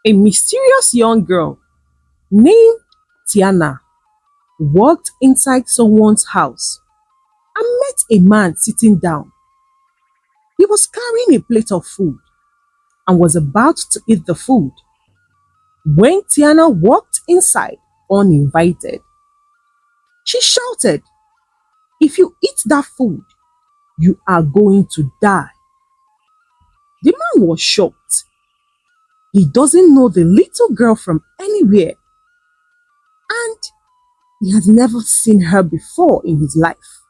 A mysterious young girl named Tiana walked inside someone's house and met a man sitting down. He was carrying a plate of food and was about to eat the food when Tiana walked inside uninvited. She shouted, "If you eat that food, you are going to die." The man was shocked. He doesn't know the little girl from anywhere, and he had never seen her before in his life.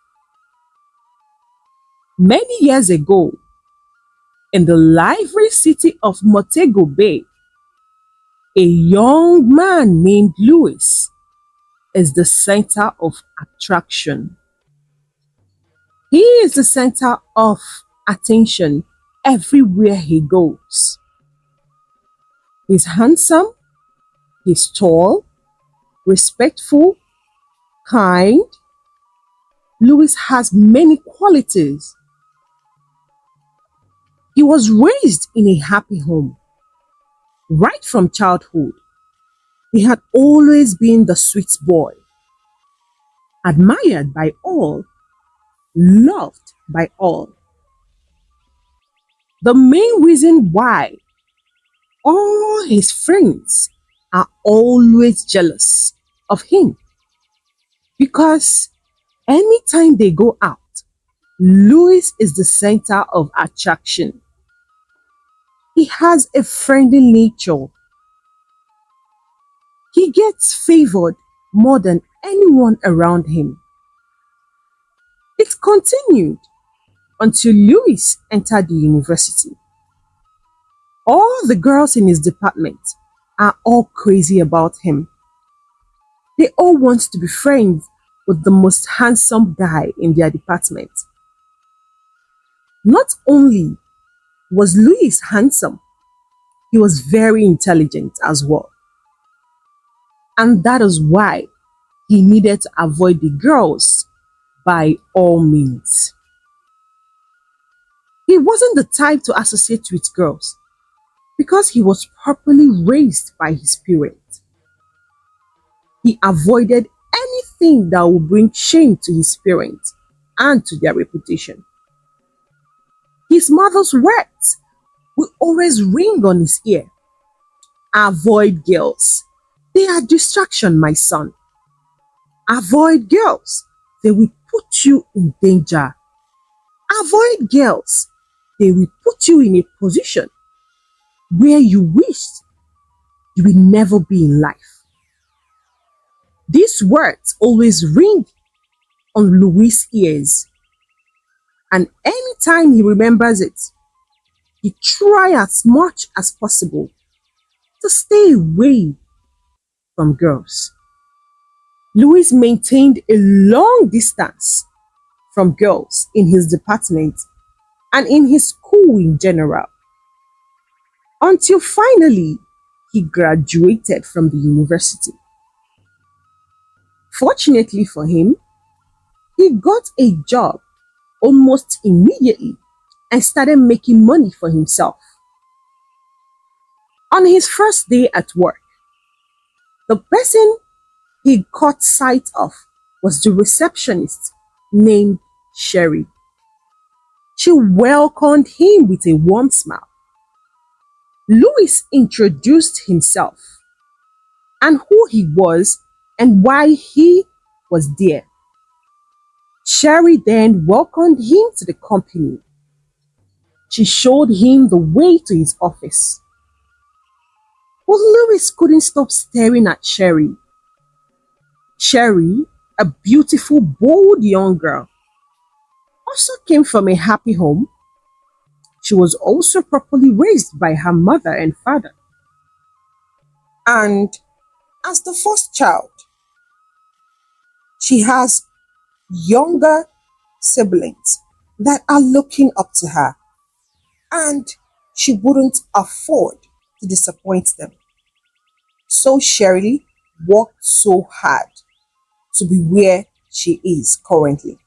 Many years ago, in the lively city of Montego Bay, a young man named Louis is the center of attraction. He is the center of attention everywhere he goes. He's handsome, he's tall, respectful, kind. Louis has many qualities. He was raised in a happy home. Right from childhood, he had always been the sweet boy, admired by all, loved by all. The main reason why all his friends are always jealous of him, because anytime they go out, Louis is the center of attraction. He has a friendly nature. He gets favored more than anyone around him. It continued until Louis entered the university. All the girls in his department are all crazy about him. They all want to be friends with the most handsome guy in their department. Not only was Louis handsome, he was very intelligent as well. And that is why he needed to avoid the girls by all means. He wasn't the type to associate with girls because he was properly raised by his parents. He avoided anything that would bring shame to his parents and to their reputation. His mother's words will always ring on his ear. "Avoid girls. They are distraction, my son. Avoid girls. They will put you in danger. Avoid girls. They will put you in a position where you wish you will never be in life." These words always ring on Louis' ears, and anytime he remembers it, he tries as much as possible to stay away from girls. Louis maintained a long distance from girls in his department and in his school in general, until finally he graduated from the university. Fortunately for him, he got a job almost immediately and started making money for himself. On his first day at work, the person he caught sight of was the receptionist named Sherry. She welcomed him with a warm smile. Louis introduced himself and who he was and why he was there. Sherry then welcomed him to the company. She showed him the way to his office. But Louis couldn't stop staring at Sherry. Sherry, a beautiful, bold young girl, also came from a happy home. She was also properly raised by her mother and father. And as the first child, she has younger siblings that are looking up to her, and she wouldn't afford to disappoint them. So Sherry worked so hard to be where she is currently.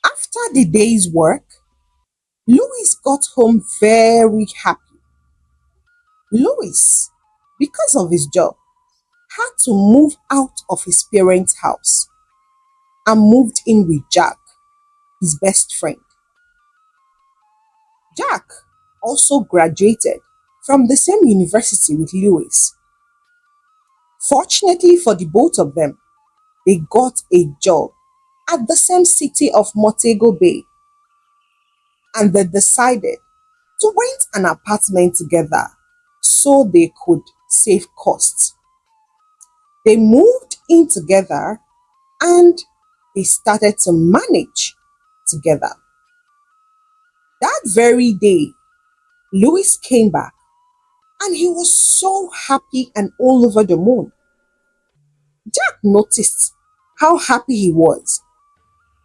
After the day's work, Louis got home very happy. Louis, because of his job, had to move out of his parents' house and moved in with Jack, his best friend. Jack also graduated from the same university with Louis. Fortunately for the both of them, they got a job at the same city of Montego Bay, and they decided to rent an apartment together so they could save costs. They moved in together and they started to manage together. That very day, Louis came back and he was so happy and all over the moon. Jack noticed how happy he was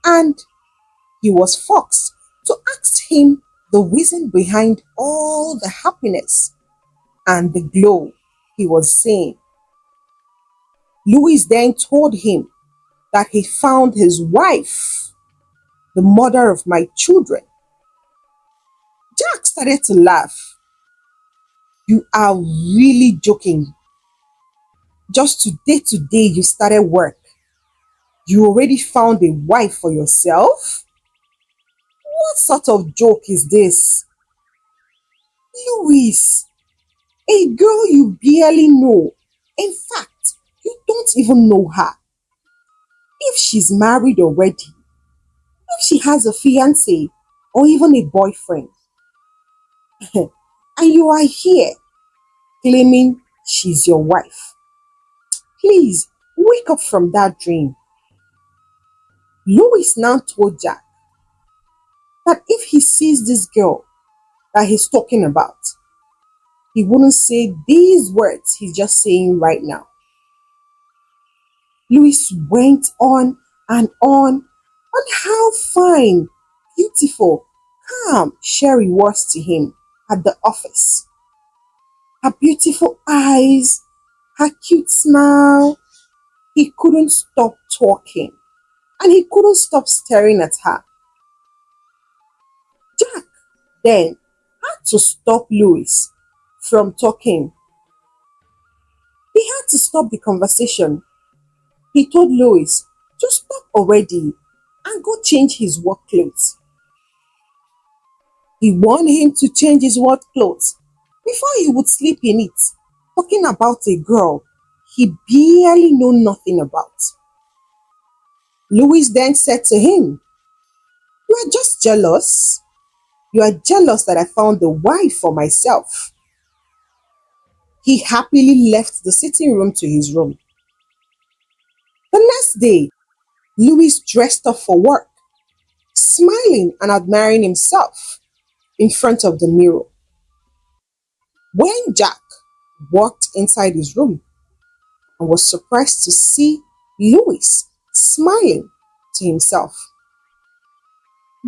and he was forced to ask him the reason behind all the happiness and the glow he was seeing. Louis then told him that he found his wife, the mother of my children. Jack started to laugh. You are really joking. Just today you started work. You already found a wife for yourself? What sort of joke is this? Louis, a girl you barely know. In fact, you don't even know her. If she's married already, if she has a fiancé or even a boyfriend, and you are here claiming she's your wife. Please, wake up from that dream. Louis now told Jack that if he sees this girl that he's talking about, he wouldn't say these words he's just saying right now. Louis went on how fine, beautiful, calm Sherry was to him at the office. Her beautiful eyes, her cute smile. He couldn't stop talking and he couldn't stop staring at her. Jack then had to stop Louis from talking. He had to stop the conversation. He told Louis to stop already and go change his work clothes. He warned him to change his work clothes before he would sleep in it, talking about a girl he barely knew nothing about. Louis then said to him, "You are just jealous. You are jealous that I found a wife for myself." He happily left the sitting room to his room. The next day, Louis dressed up for work, smiling and admiring himself in front of the mirror. When Jack walked inside his room and was surprised to see Louis smiling to himself,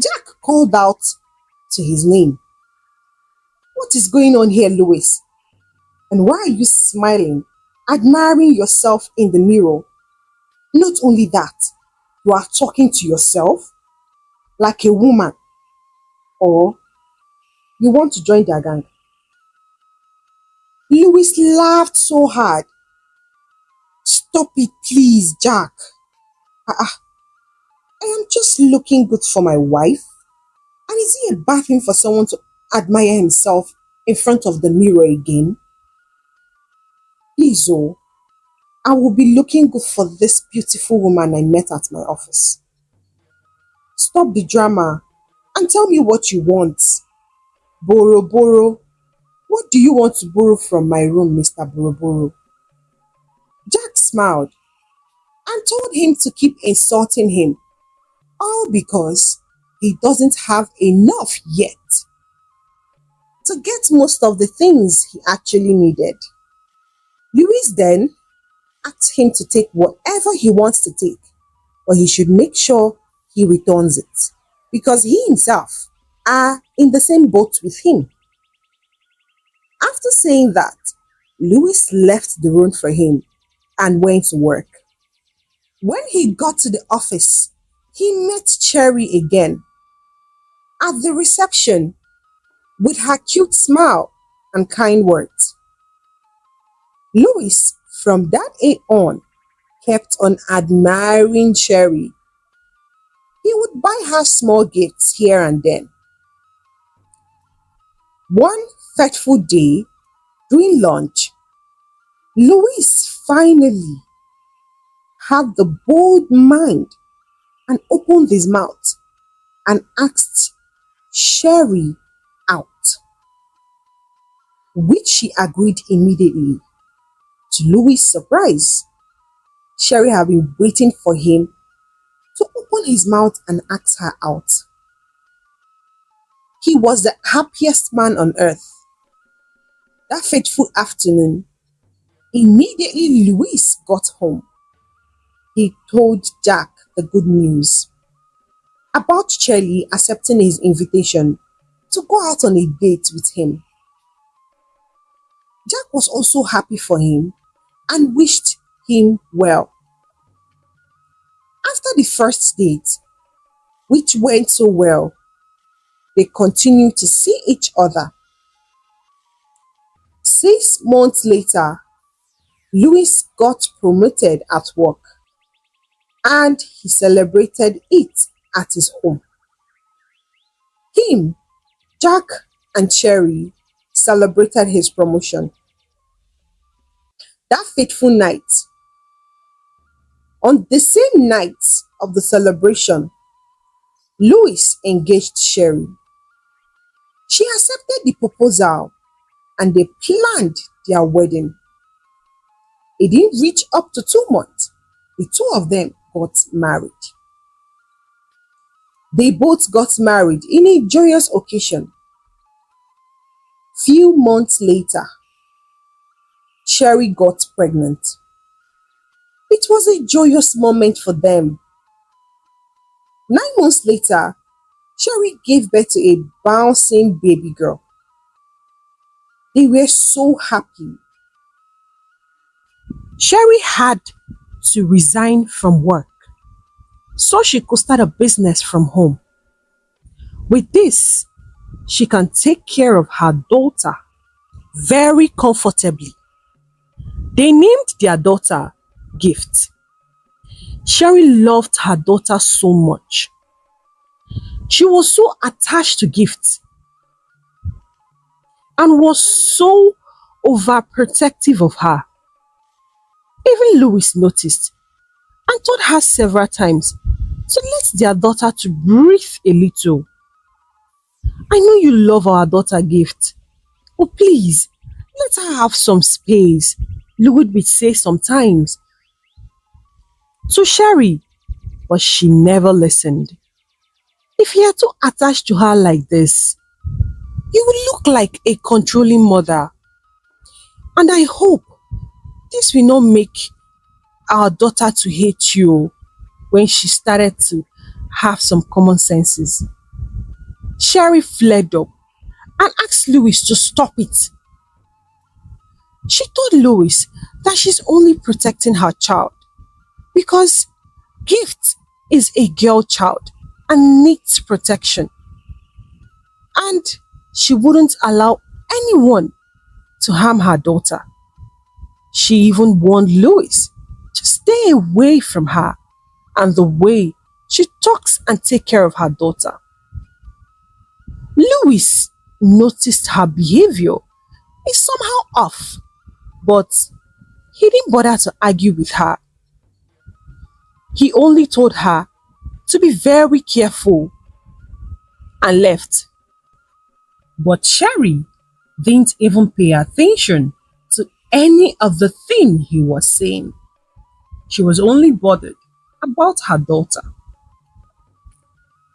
Jack called out to his name. "What is going on here, Louis? And why are you smiling, admiring yourself in the mirror? Not only that, you are talking to yourself like a woman, or you want to join their gang?" Louis laughed so hard. "Stop it, please, Jack. I am just looking good for my wife. And is it a bad thing for someone to admire himself in front of the mirror again? Please, oh, I will be looking good for this beautiful woman I met at my office. Stop the drama and tell me what you want. Boro Boro. What do you want to borrow from my room, Mr. Boro Boro?" Jack smiled and told him to keep insulting him, all because he doesn't have enough yet to get most of the things he actually needed. Louis then asked him to take whatever he wants to take, but he should make sure he returns it, because he himself are in the same boat with him. After saying that, Louis left the room for him and went to work. When he got to the office, he met Cherry again at the reception with her cute smile and kind words. Louis, from that age on, kept on admiring Sherry. He would buy her small gifts here and then. One fateful day, during lunch, Louis finally had the bold mind and opened his mouth and asked Sherry out, which she agreed immediately. To Louis' surprise, Sherry had been waiting for him to open his mouth and ask her out. He was the happiest man on earth. That fateful afternoon, immediately Louis got home, he told Jack the good news about Shirley accepting his invitation to go out on a date with him. Jack was also happy for him and wished him well. After the first date, which went so well, they continued to see each other. 6 months later, Louis got promoted at work and he celebrated it at his home. Him, Jack, and Sherry celebrated his promotion. That fateful night, on the same night of the celebration, Louis engaged Sherry. She accepted the proposal and they planned their wedding. It didn't reach up to 2 months. The two of them got married. They both got married in a joyous occasion. Few months later, Sherry got pregnant. It was a joyous moment for them. 9 months later, Sherry gave birth to a bouncing baby girl. They were so happy. Sherry had to resign from work so she could start a business from home. With this, she can take care of her daughter very comfortably. They named their daughter Gift. Sherry loved her daughter so much. She was so attached to Gift and was so overprotective of her. Even Louis noticed and told her several times to let their daughter to breathe a little. I know you love our daughter Gift, but please let her have some space, Louis would say sometimes to Sherry, but she never listened. If you are too attached to her like this, you will look like a controlling mother. And I hope this will not make our daughter to hate you when she started to have some common senses. Sherry flared up and asked Louis to stop it. She told Louis that she's only protecting her child because Gift is a girl child and needs protection. And she wouldn't allow anyone to harm her daughter. She even warned Louis to stay away from her and the way she talks and takes care of her daughter. Louis noticed her behavior is somehow off, but he didn't bother to argue with her. He only told her to be very careful and left. But Sherry didn't even pay attention to any of the thing he was saying. She was only bothered about her daughter.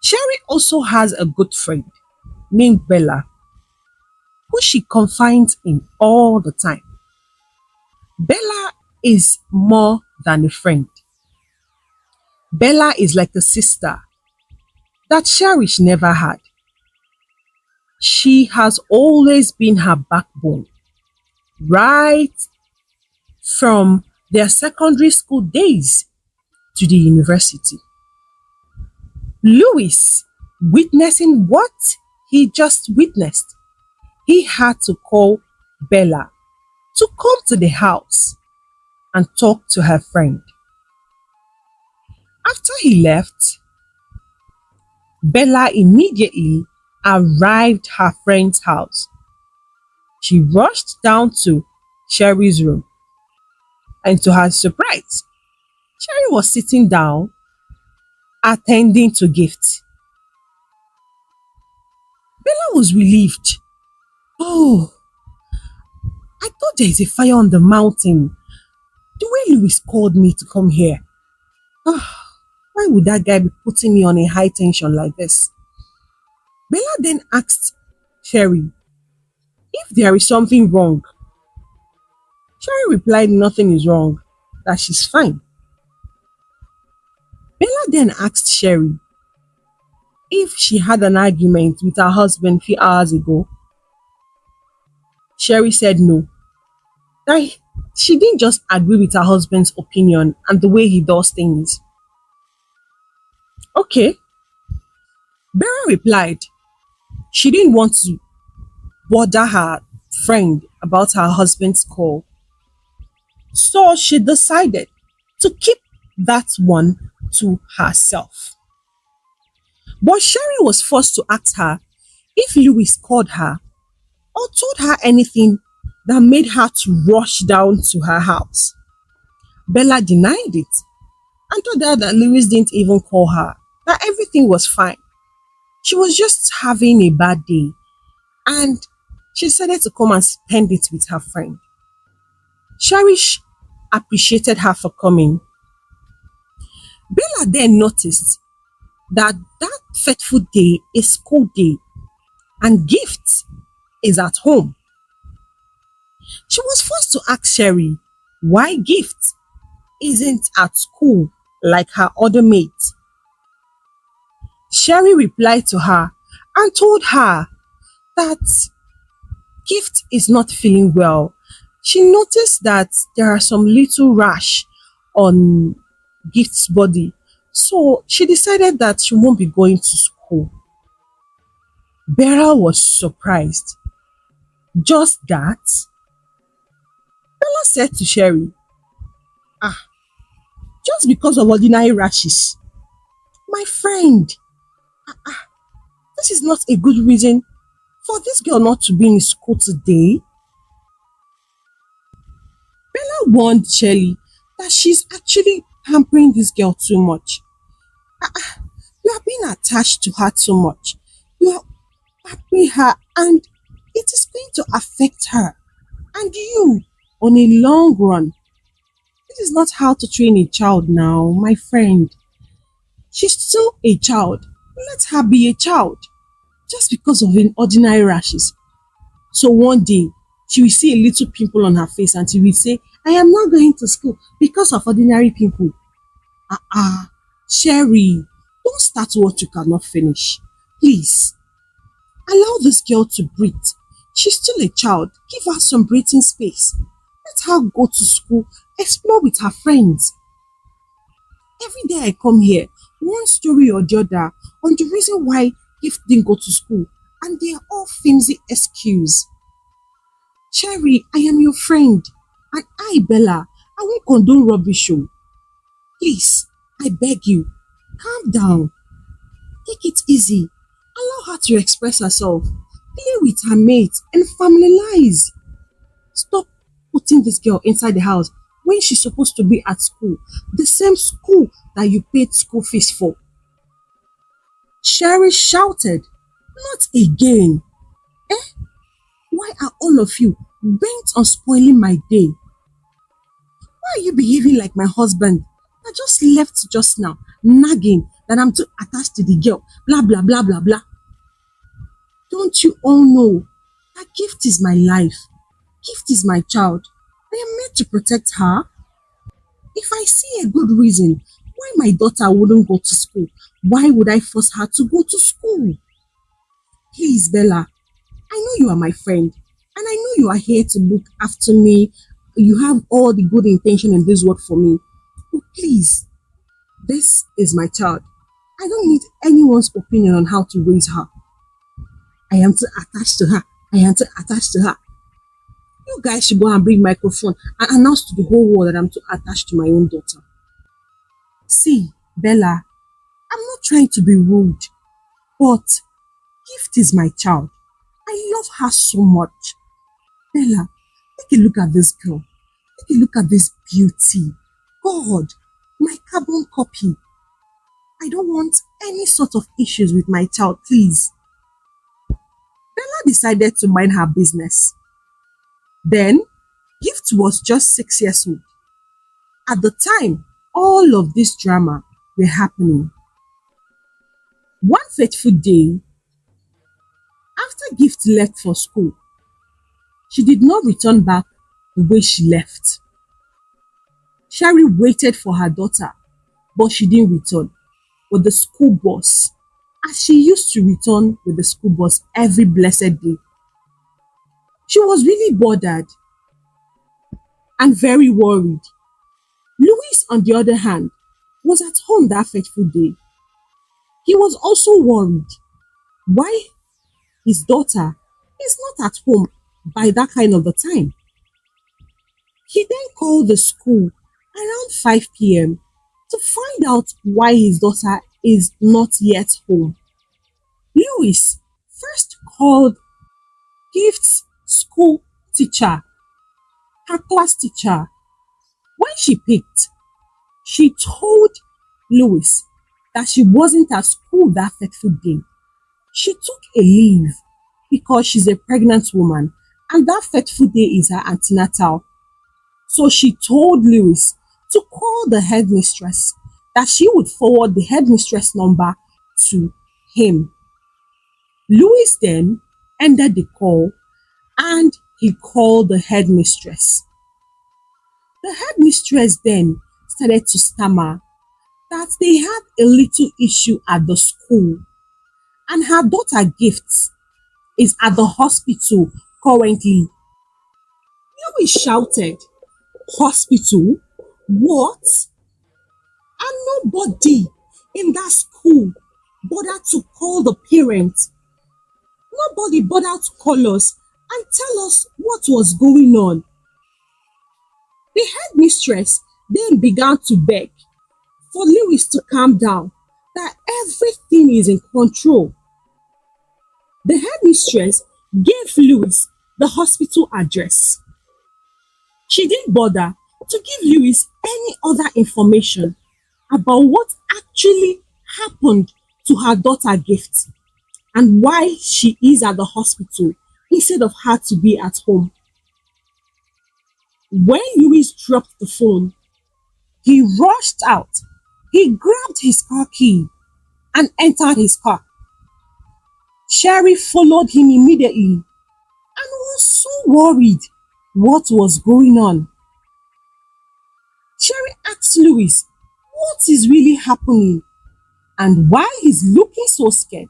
Sherry also has a good friend named Bella, who she confides in all the time. Bella is more than a friend. Bella is like a sister that Sherry never had. She has always been her backbone, right from their secondary school days to the university. Louis, witnessing what he just witnessed, he had to call Bella to come to the house and talk to her friend. After he left, Bella immediately arrived at her friend's house. She rushed down to Sherry's room, and to her surprise, Sherry was sitting down attending to Gift. Bella was relieved. Oh, I thought there is a fire on the mountain. The way Louis called me to come here. Why would that guy be putting me on a high tension like this? Bella then asked Sherry if there is something wrong. Sherry replied nothing is wrong, that she's fine. Bella then asked Sherry if she had an argument with her husband a few hours ago. Sherry said no, that she didn't just agree with her husband's opinion and the way he does things. Okay. Bella replied she didn't want to bother her friend about her husband's call, so she decided to keep that one to herself. But Sherry was forced to ask her if Louis called her or told her anything that made her to rush down to her house. Bella denied it and told her that Louis didn't even call her, that everything was fine. She was just having a bad day and she decided to come and spend it with her friend. Sherry appreciated her for coming. Bella then noticed that fateful day is school day and Gift is at home. She was forced to ask Sherry why Gift isn't at school like her other mates. Sherry replied to her and told her that Gift is not feeling well. She noticed that there are some little rash on Gift's body, so she decided that she won't be going to school. Bella was surprised. Just that? Bella said to Sherry, just because of ordinary rashes? My friend, this is not a good reason for this girl not to be in school today. Bella warned Sherry that she's actually pampering this girl too much. You are being attached to her too much. You are pampering her and it is going to affect her and you on a long run. This is not how to train a child now, my friend. She's still a child. Let her be a child. Just because of an ordinary rashes. So one day, she will see a little pimple on her face and she will say, I am not going to school because of ordinary pimple. Sherry, don't start what you cannot finish. Please, allow this girl to breathe. She's still a child. Give her some breathing space. Let her go to school, explore with her friends. Every day I come here, one story or the other on the reason why Gift didn't go to school, and they are all flimsy excuse. Sherry, I am your friend, and I, Bella, I won't condone rubbish. Please, I beg you, calm down. Take it easy. Allow her to express herself. Play with her mates and familiarize. Stop putting this girl inside the house when she's supposed to be at school, the same school that you paid school fees for. Sherry shouted, not again. Why are all of you bent on spoiling my day? Why are you behaving like my husband? I just left just now, nagging that I'm too attached to the girl, blah, blah, blah, blah, blah. Don't you all know that Gift is my life? Gift is my child. I am meant to protect her. If I see a good reason why my daughter wouldn't go to school, why would I force her to go to school? Please, Bella, I know you are my friend, and I know you are here to look after me. You have all the good intention in this world for me. But please, this is my child. I don't need anyone's opinion on how to raise her. I am too attached to her. I am too attached to her. You guys should go and bring microphone and announce to the whole world that I'm too attached to my own daughter. See, Bella, I'm not trying to be rude, but Gift is my child. I love her so much. Bella, take a look at this girl. Take a look at this beauty. God, my carbon copy. I don't want any sort of issues with my child, please. Bella decided to mind her business. Then, Gift was just 6 years old. At the time, all of this drama were happening. One fateful day, after Gift left for school, she did not return back the way she left. Sherry waited for her daughter, but she didn't return with the school bus, as she used to return with the school bus every blessed day. She was really bothered and very worried. Louis, on the other hand, was at home that fateful day. He was also worried why his daughter is not at home by that kind of a time. He then called the school around 5 p.m. to find out why his daughter is not yet home. Louis first called Gift's school teacher, her class teacher. When she picked, she told Louis that she wasn't at school that fateful day. She took a leave because she's a pregnant woman and that fateful day is her antenatal. So she told Louis to call the headmistress, that she would forward the headmistress number to him. Louis then ended the call and he called the headmistress. The headmistress then started to stammer that they had a little issue at the school and her daughter Gift is at the hospital currently. Louis shouted, "Hospital? What?" And nobody in that school bothered to call the parents. Nobody bothered to call us and tell us what was going on. The headmistress then began to beg for Louis to calm down, that everything is in control. The headmistress gave Louis the hospital address. She didn't bother to give Louis any other information about what actually happened to her daughter Gift and why she is at the hospital instead of her to be at home. When Louis dropped the phone, he rushed out. He grabbed his car key and entered his car. Sherry followed him immediately and was so worried what was going on. Sherry asked Louis what is really happening and why he's looking so scared.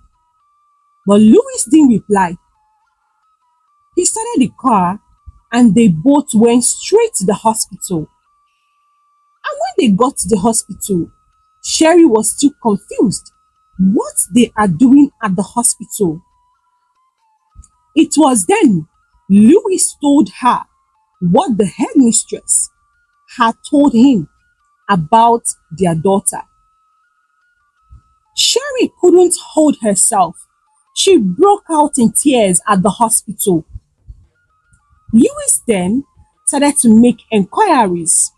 But Louis didn't reply. He started the car and they both went straight to the hospital. And when they got to the hospital, Sherry was still confused what they are doing at the hospital. It was then Louis told her what the headmistress had told him about their daughter. Sherry couldn't hold herself. She broke out in tears at the hospital. Louis then started to make enquiries.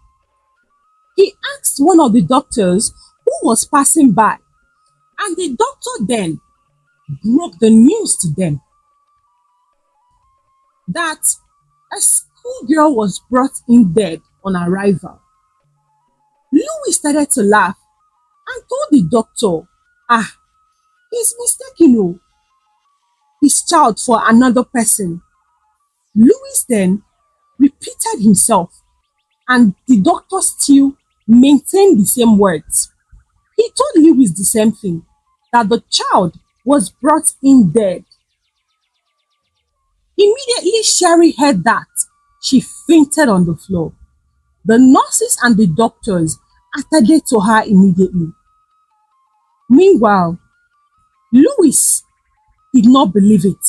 He asked one of the doctors who was passing by, and the doctor then broke the news to them that a schoolgirl was brought in dead on arrival. Louis started to laugh and told the doctor, he's mistaken his child for another person. Louis then repeated himself and the doctor still maintained the same words. He told Louis the same thing, that the child was brought in dead. Immediately Sherry heard that, she fainted on the floor. The nurses and the doctors attended to her immediately. Meanwhile, Louis did not believe it.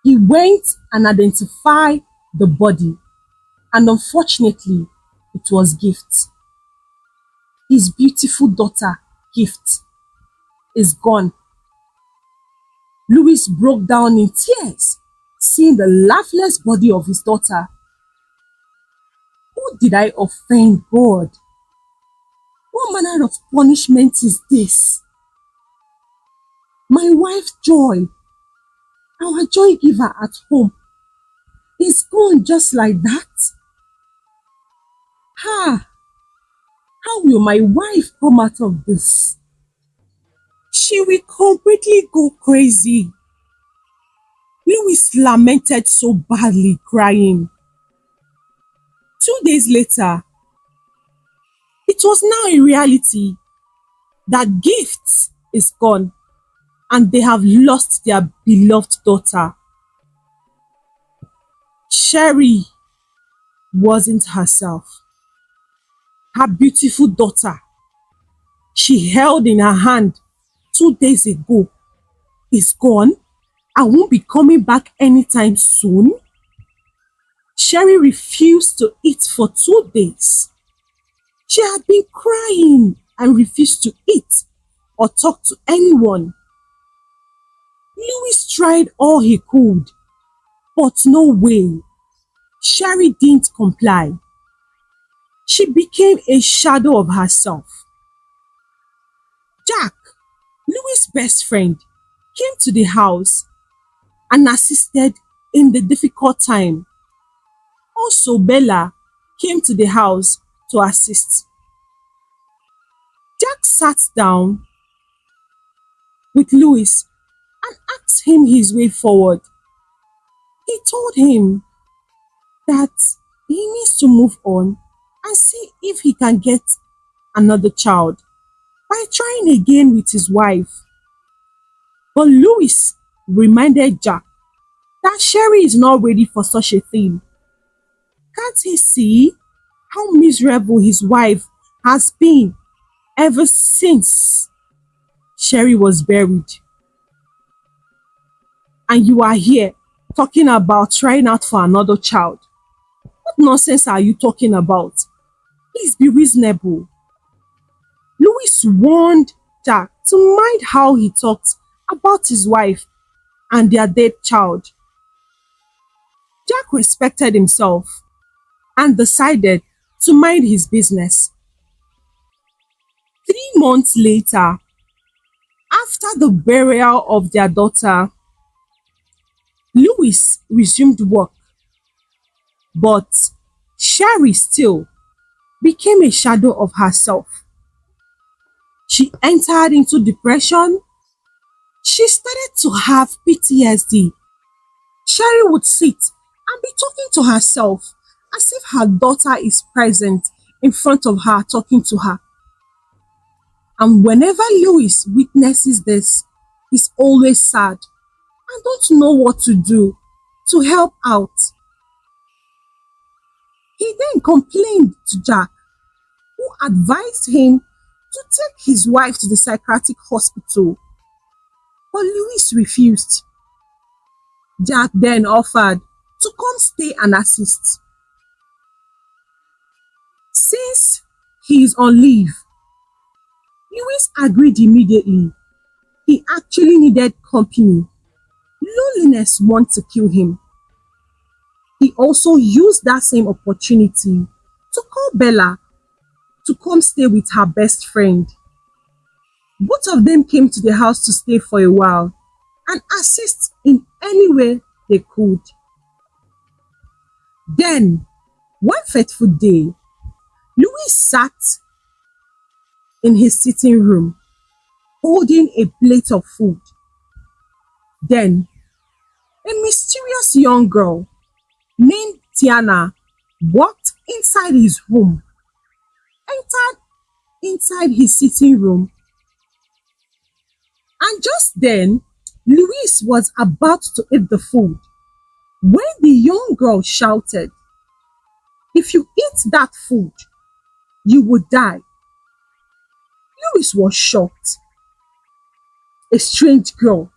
He went and identified the body, and unfortunately, it was Gift. His beautiful daughter, Gift, is gone. Louis broke down in tears, seeing the lifeless body of his daughter. Who did I offend, God? What manner of punishment is this? My wife Joy, our joy giver at home, is gone just like that? How will my wife come out of this? She will completely go crazy. Louis lamented so badly, crying. 2 days later, it was now a reality that Gift is gone and they have lost their beloved daughter. Sherry wasn't herself. Her beautiful daughter she held in her hand 2 days ago is gone and won't be coming back anytime soon. Sherry refused to eat for 2 days. She had been crying and refused to eat or talk to anyone. Louis tried all he could, but no way. Sherry didn't comply. She became a shadow of herself. Jack, Louis' best friend, came to the house and assisted in the difficult time. Also, Bella came to the house to assist. Jack sat down with Louis and asked him his way forward. He told him that he needs to move on and see if he can get another child by trying again with his wife. But Louis reminded Jack that Sherry is not ready for such a thing. Can't he see how miserable his wife has been ever since Sherry was buried? And you are here talking about trying out for another child. What nonsense are you talking about? Please be reasonable. Louis warned Jack to mind how he talked about his wife and their dead child. Jack respected himself and decided to mind his business. 3 months later, after the burial of their daughter, Louis resumed work, but Sherry still became a shadow of herself. She entered into depression. She started to have PTSD. Sherry would sit and be talking to herself as if her daughter is present in front of her talking to her. And whenever Louis witnesses this, he's always sad and don't know what to do to help out. He then complained to Jack, who advised him to take his wife to the psychiatric hospital. But Louis refused. Jack then offered to come stay and assist. Since he is on leave, Louis agreed immediately. He actually needed company. Loneliness wanted to kill him. He also used that same opportunity to call Bella to come stay with her best friend. Both of them came to the house to stay for a while and assist in any way they could. Then, one fateful day, Louis sat in his sitting room holding a plate of food. Then, a mysterious young girl named Tiana walked inside his room, entered inside his sitting room, and just then, Louis was about to eat the food when the young girl shouted, "If you eat that food, you will die." Louis was shocked. A strange girl.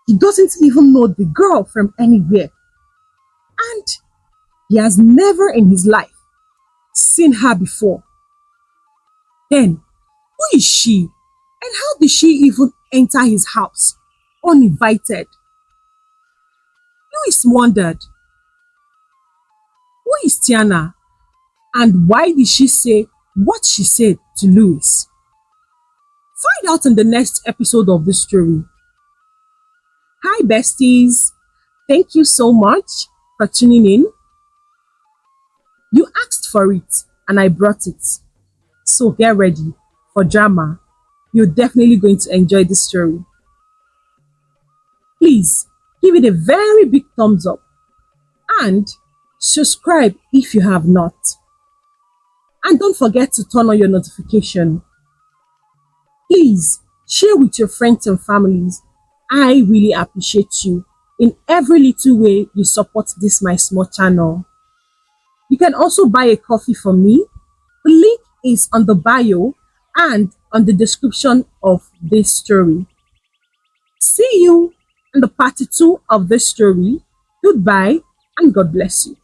He doesn't even know the girl from anywhere. and he has never in his life seen her before. Then, who is she? And how did she even enter his house uninvited? Louis wondered, who is Tiana? And why did she say what she said to Louis? Find out in the next episode of this story. Hi besties, thank you so much for tuning in. You asked for it and I brought it. So get ready for drama. You're definitely going to enjoy this story. Please give it a very big thumbs up and subscribe if you have not. And don't forget to turn on your notification. Please share with your friends and families. I really appreciate you in every little way you support this my small channel. You can also buy a coffee from me. The link is on the bio and on the description of this story. See you in the part 2 of this story. Goodbye and God bless you.